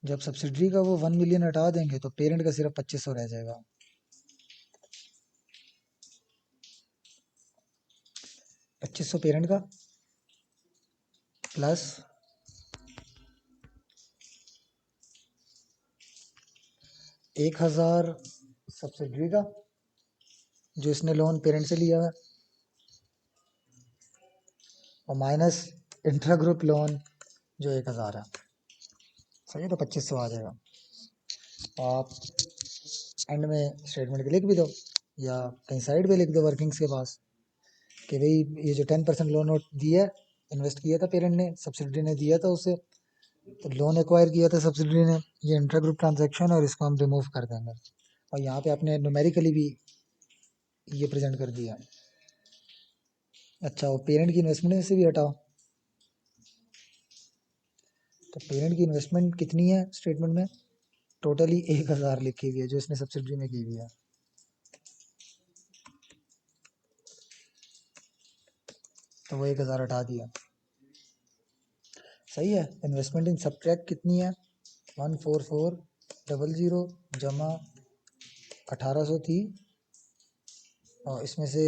जब सब्सिडरी का वो 1 मिलियन हटा देंगे तो पेरेंट का सिर्फ 2500 रह जाएगा। 2500 पेरेंट का प्लस 1000 सब्सिडरी का जो इसने लोन पेरेंट से लिया है और माइनस इंट्रा ग्रुप लोन जो 1000 है। सही है, तो 2500 आ जाएगा। आप एंड में स्टेटमेंट के लिख भी दो या कहीं साइड पे लिख दो वर्किंग्स के पास कि भाई ये जो 10% लोन नोट दिया है, इन्वेस्ट किया था पेरेंट ने, सब्सिडरी ने दिया था उसे, तो लोन एक्वायर किया था सब्सिडरी ने, ये इंट्रा ग्रुप ट्रांजैक्शन है और इसको हम रिमूव कर देंगे। और यहाँ पे आपने न्यूमेरिकली भी ये प्रेजेंट कर दिया। अच्छा, वो पेरेंट की इन्वेस्टमेंट से भी हटाओ। तो पेरेंट की इन्वेस्टमेंट कितनी है स्टेटमेंट में? टोटली 1000 लिखी हुई है जो इसने सब्सिडरी में की हुई है। तो वो 1000 हटा दिया। सही है। इन्वेस्टमेंट इन सब्ट्रैक्ट कितनी है? 14400 जमा 1800 थी और इसमें से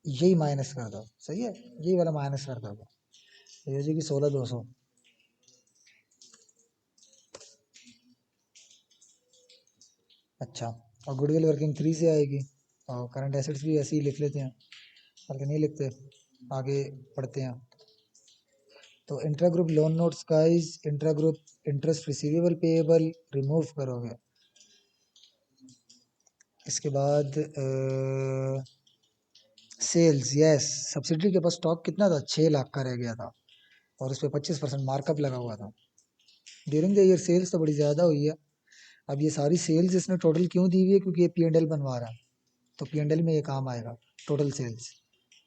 यही माइनस कर दो। सही है, यही वाला माइनस कर दो। ये हो जाएगी 16200। अच्छा, और गुडविल वर्किंग 3 से आएगी और करंट एसेट्स भी ऐसे ही लिख लेते हैं, बल्कि नहीं लिखते, आगे पढ़ते हैं। तो intra group loan notes guys, intra group interest receivable payable remove करोगे। इसके बाद सेल्स, यस, सब्सिडरी के पास स्टॉक कितना था, 6 लाख का रह गया था और उस पर 25% मार्कअप लगा हुआ था। ड्यूरिंग द ईयर सेल्स तो बड़ी ज़्यादा हुई है। अब ये सारी सेल्स इसने टोटल क्यों दी हुई है, क्योंकि ये P&L बनवा रहा है, तो P&L में ये काम आएगा टोटल सेल्स।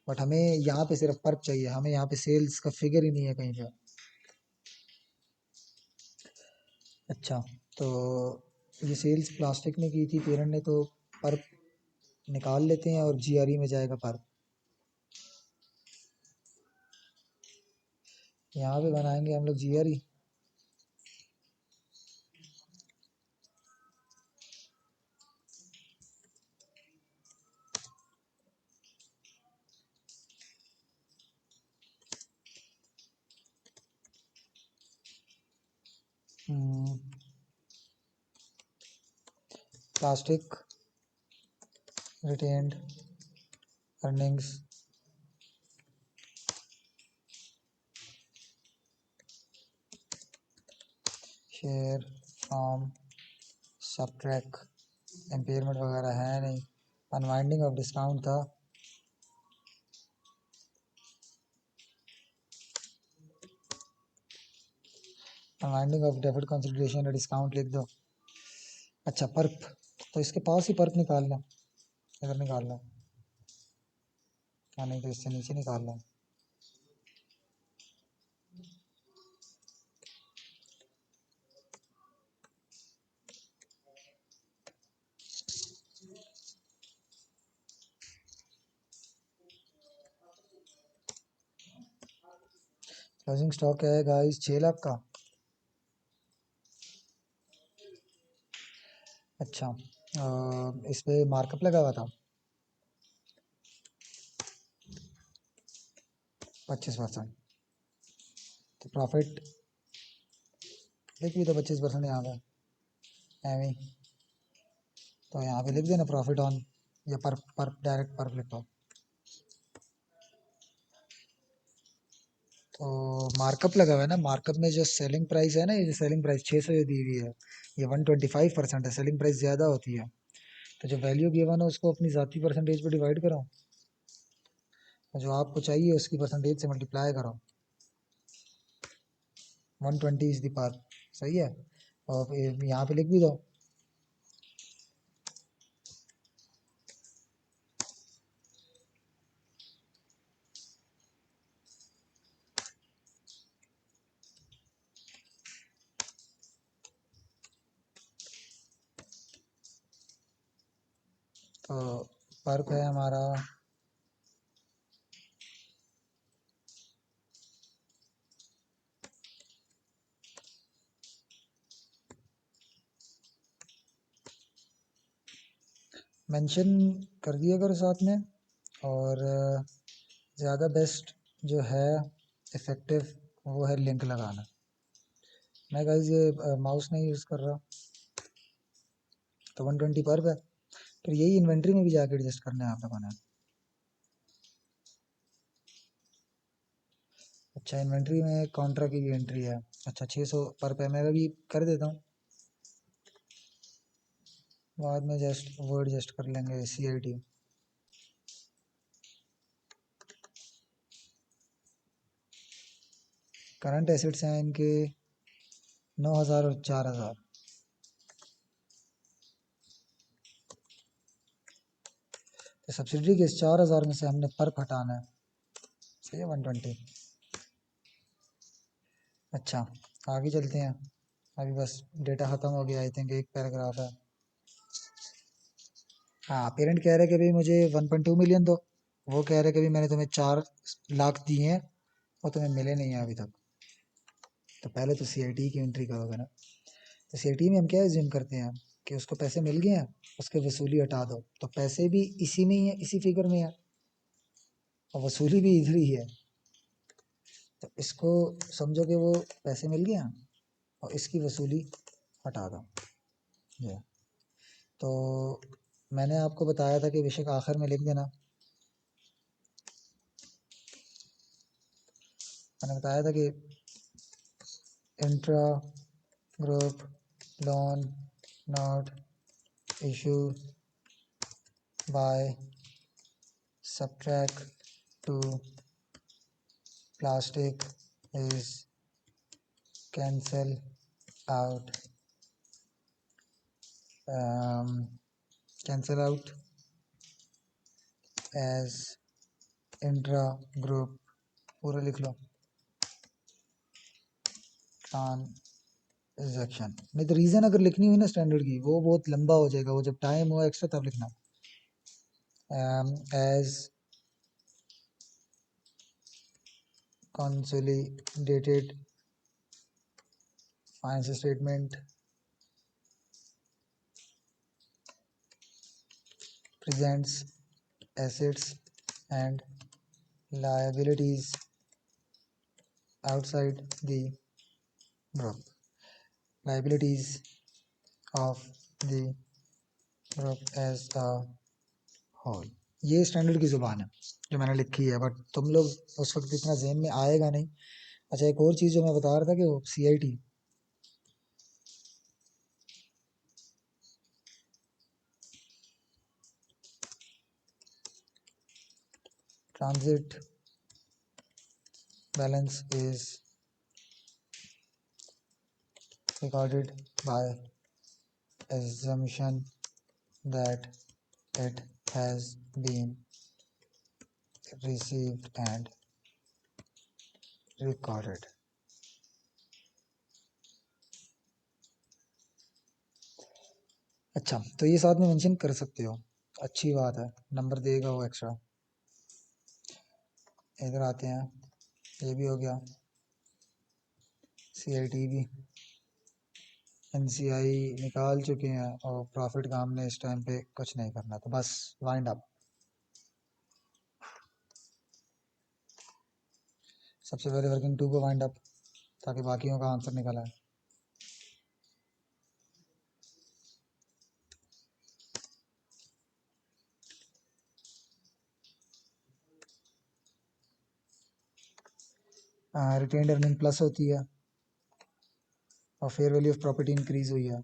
बट हमें यहाँ पे सिर्फ पर्क चाहिए, हमें यहाँ पे सेल्स का फिगर ही नहीं है कहीं पे। अच्छा, तो ये सेल्स प्लास्टिक ने की थी पेरेंट ने, तो पर्क निकाल लेते हैं और GRE में जाएगा पर्क। यहाँ पे बनाएंगे हम लोग GRE। Plastic retained earnings share from subtract, impairment वगैरह है नहीं, अनवाइंडिंग ऑफ डिस्काउंट था। Unwinding of deferred consideration discount लिख दो। अच्छा, पर्प, तो इसके पास ही पर्प निकालना, इधर निकालना, क्या नहीं तो इससे नीचे निकालना। क्लोजिंग स्टॉक है गाइस 6 लाख का। अच्छा, इस पे मार्कअप लगा हुआ था 25%, तो प्रॉफिट लिख भी तो 25% यहाँ पे एवी, तो यहाँ पे लिख देना प्रॉफिट ऑन, या पर डायरेक्ट पर लिखो। तो मार्कअप लगा हुआ है ना, मार्कअप में जो सेलिंग प्राइस है ना, ये जो सेलिंग प्राइस 600 जो दी हुई है, ये 125% है, सेलिंग प्राइस ज़्यादा होती है। तो जो वैल्यू गिवन है उसको अपनी ज़ाती परसेंटेज पे डिवाइड करो, और जो आपको चाहिए उसकी परसेंटेज से मल्टीप्लाई करो। 120 इज द पार, सही है। और यहाँ पे लिख भी दो। तो पर्क है हमारा मेंशन कर दिया करो साथ में, और ज़्यादा बेस्ट जो है इफ़ेक्टिव वो है लिंक लगाना। मैं गाइस ये माउस नहीं यूज़ कर रहा, तो 120 पर है। फिर यही इन्वेंट्री में भी जाके एडजस्ट करना है आप लोगों ने। अच्छा, इन्वेंट्री में कॉन्ट्रा की भी एंट्री है। अच्छा, 600 पर पे मैं भी कर देता हूँ, बाद में जस्ट वो एडजस्ट कर लेंगे CIT। करंट एसेट्स हैं इनके 9,000 और 4,000। तो सब्सिडी के इस 4,000 में से हमने पर हटाना है, सही है 120। अच्छा, आगे चलते हैं, अभी बस डेटा ख़त्म हो गया, आई थिंक एक पैराग्राफ है। हाँ, पेरेंट कह रहे हैं कि भाई मुझे 1.2 मिलियन दो, वो कह रहे हैं कि भाई मैंने तुम्हें 4 लाख दिए हैं और तुम्हें मिले नहीं हैं अभी तक। तो पहले तो CIT की एंट्री करोगे ना। तो CIT में हम क्या एज्यूम करते हैं कि उसको पैसे मिल गए हैं, उसके वसूली हटा दो, तो पैसे भी इसी में ही है, इसी फिगर में है, और वसूली भी इधर ही है। तो इसको समझो कि वो पैसे मिल गए हैं और इसकी वसूली हटा दो। ये तो मैंने आपको बताया था कि बेशक आखिर में लिख देना। मैंने बताया था कि intra group loan not issue bye subtract to plastic is cancel out cancel out as intra group पूरा लिख लो ट्रांजैक्शन। नहीं तो रीजन अगर लिखनी हुई ना स्टैंडर्ड की वो बहुत लंबा हो जाएगा, वो जब टाइम हो एक्स्ट्रा तब लिखना। As consolidated financial statement presents assets and liabilities outside the group, liabilities of the group as a whole। ये स्टैंडर्ड की ज़ुबान है जो मैंने लिखी है, बट तुम लोग उस वक्त इतना जहन में आएगा नहीं। अच्छा, एक और चीज़ जो मैं बता रहा था कि वो CIT transit balance is recorded by assumption that it has been received and recorded। अच्छा, तो ये साथ में मेंशन कर सकते हो, अच्छी बात है, नंबर देगा वो एक्स्ट्रा। इधर आते हैं, ये भी हो गया, CIT भी NCI निकाल चुके हैं और प्रॉफिट का हमने इस टाइम पे कुछ नहीं करना, तो बस वाइंड अप। सबसे पहले वर्किंग 2 को वाइंड अप, ताकि बाकियों का आंसर निकला है। रिटेन्ड अर्निंग प्लस होती है और fair value of property increase हुई है।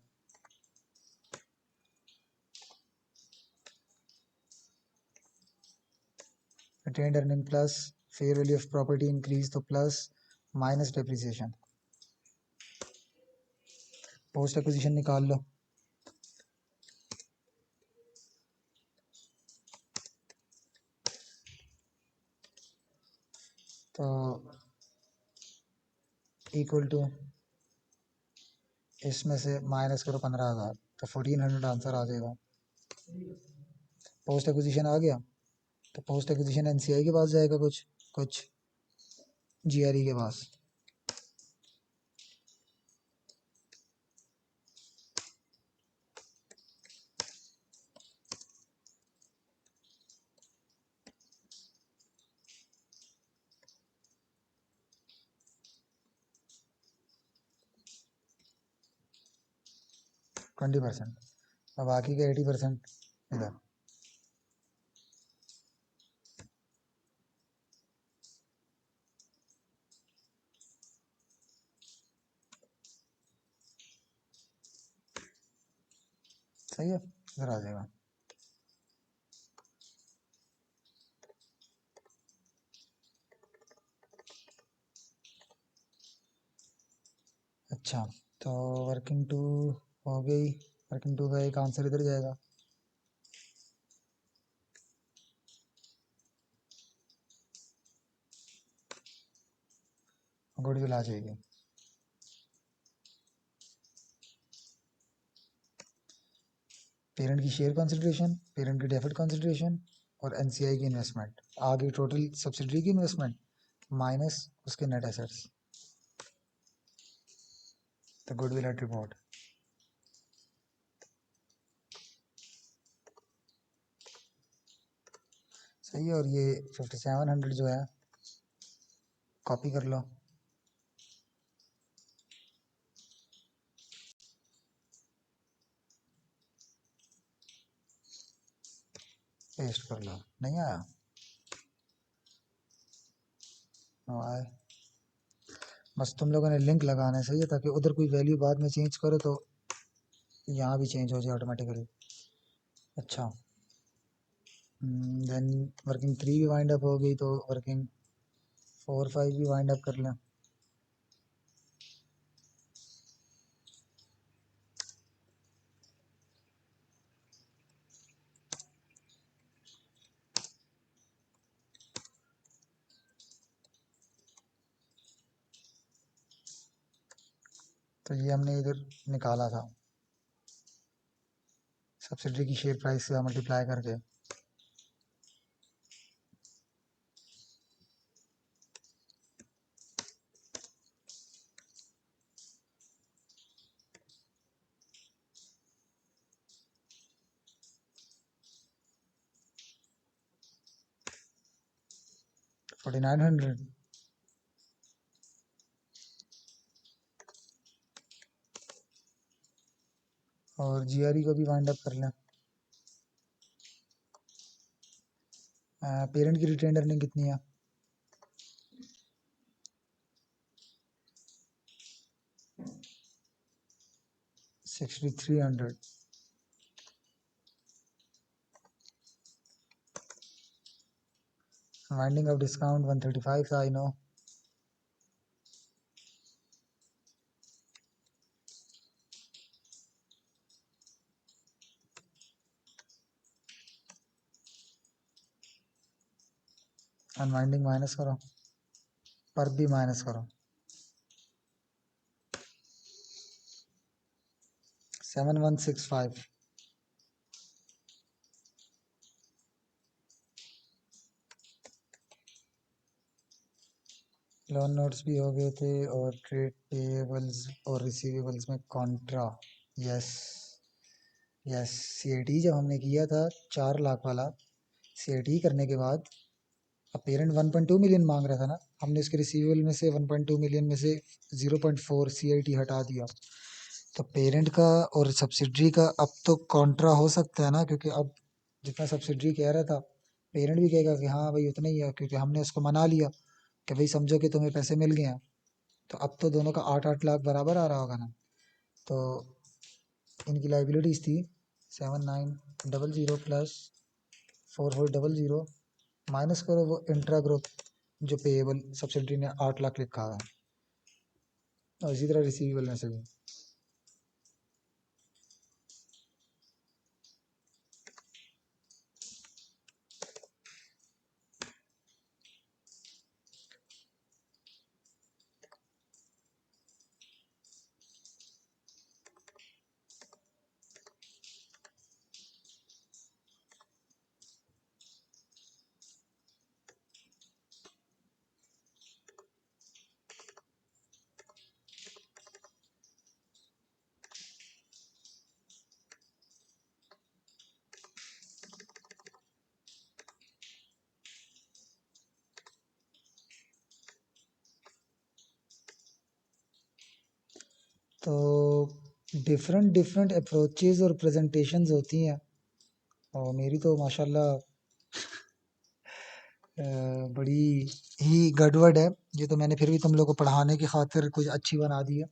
Retained earning plus fair value of property increase, तो plus minus depreciation. Post acquisition निकाल लो, तो इक्वल टू इसमें से माइनस करो 15,000, तो 1400 आंसर आ जाएगा। पोस्ट एक्विजिशन आ गया, तो पोस्ट एक्विजिशन NCI के पास जाएगा, कुछ GRE के पास। ट्वेंटी परसेंट और बाकी का 80% इधर। सही है, इधर आ जाएगा। अच्छा, तो वर्किंग 2 हो गई, वर्किंग 2 का एक आंसर इधर जाएगा। गुडविल आ जाएगी। पेरेंट की शेयर कंसिडरेशन, पेरेंट की डेफिट कंसिडरेशन और NCI की इन्वेस्टमेंट, आगे टोटल सब्सिडरी की इन्वेस्टमेंट माइनस उसके नेट एसेट्स, तो गुडविल एट्रीब्यूट। सही है, और ये 5700 जो है कॉपी कर लो, पेस्ट कर लो। नहीं आया, नो आए, बस तुम लोगों ने लिंक लगाना है, सही है, ताकि उधर कोई वैल्यू बाद में चेंज करो तो यहाँ भी चेंज हो जाए ऑटोमेटिकली। अच्छा, देन वर्किंग 3 भी वाइंड अप हो गई, तो वर्किंग 4 5 भी वाइंड अप कर लें। तो ये हमने इधर निकाला था सब्सिडरी की शेयर प्राइस से मल्टीप्लाई करके। $4900। और जीआरई को भी वाइंड अप कर लें। पेरेंट की रिटेन अर्निंग कितनी है? 6300। वाइंडिंग ऑफ डिस्काउंट 135 था, आई नो। अनवाइंडिंग माइनस करो, पर भी माइनस करो। 7165। लोन नोट्स भी हो गए थे, और ट्रेड पेबल्स और रिसीवेबल्स में कॉन्ट्रा। Yes, yes. सीएटी जब हमने किया था 4 लाख वाला, सीएटी करने के बाद अब पेरेंट 1.2 मिलियन मांग रहा था ना, हमने उसके रिसीवेबल में से 1.2 मिलियन में से 0.4 सीआईटी हटा दिया। तो पेरेंट का और सब्सिडरी का अब तो कॉन्ट्रा हो सकता है ना, क्योंकि अब जितना सब्सिडरी कह रहा था, पेरेंट भी कहेगा कि हाँ भाई उतना ही है, क्योंकि हमने उसको मना लिया कि भाई समझो कि तुम्हें पैसे मिल गए हैं। तो अब तो दोनों का 8 8 लाख बराबर आ रहा होगा ना। तो इनकी लाइबिलिटीज थी 7900 प्लस 4400, माइनस करो वो इंट्रा ग्रुप जो पेएबल सब्सिडी ने 8 लाख लिखा हुआ है, और इसी तरह रिसीवेबल में से भी। तो डिफरेंट डिफरेंट अप्रोचेज और प्रेजेंटेशंस होती हैं, और मेरी तो माशाल्लाह बड़ी ही गड़बड़ है। ये तो मैंने फिर भी तुम लोग को पढ़ाने की खातिर कुछ अच्छी बना दी है।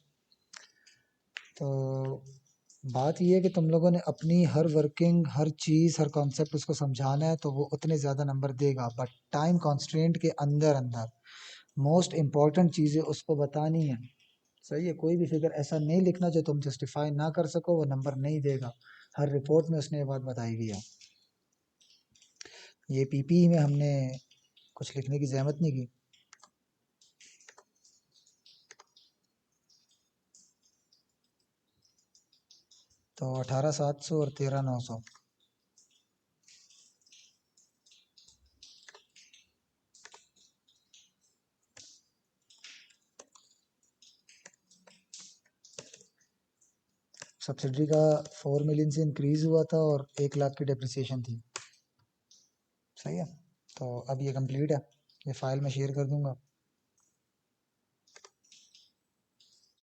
तो बात ये है कि तुम लोगों ने अपनी हर वर्किंग, हर चीज़, हर कॉन्सेप्ट उसको समझाना है, तो वो उतने ज़्यादा नंबर देगा, बट टाइम कॉन्स्ट्रेंट के अंदर अंदर मोस्ट इम्पॉर्टेंट चीज़ें उसको बतानी है। सही है, कोई भी फिगर ऐसा नहीं लिखना जो तुम जस्टिफाई ना कर सको, वो नंबर नहीं देगा। हर रिपोर्ट में उसने ये बात बताई हुई है। ये पीपी में हमने कुछ लिखने की जहमत नहीं की। तो 18,700 और 13,900। सब्सिडी का 4 मिलियन से इंक्रीज हुआ था, और 1 लाख की डेप्रिसिएशन थी। सही है, तो अब ये कंप्लीट है, ये फाइल मैं शेयर कर दूंगा।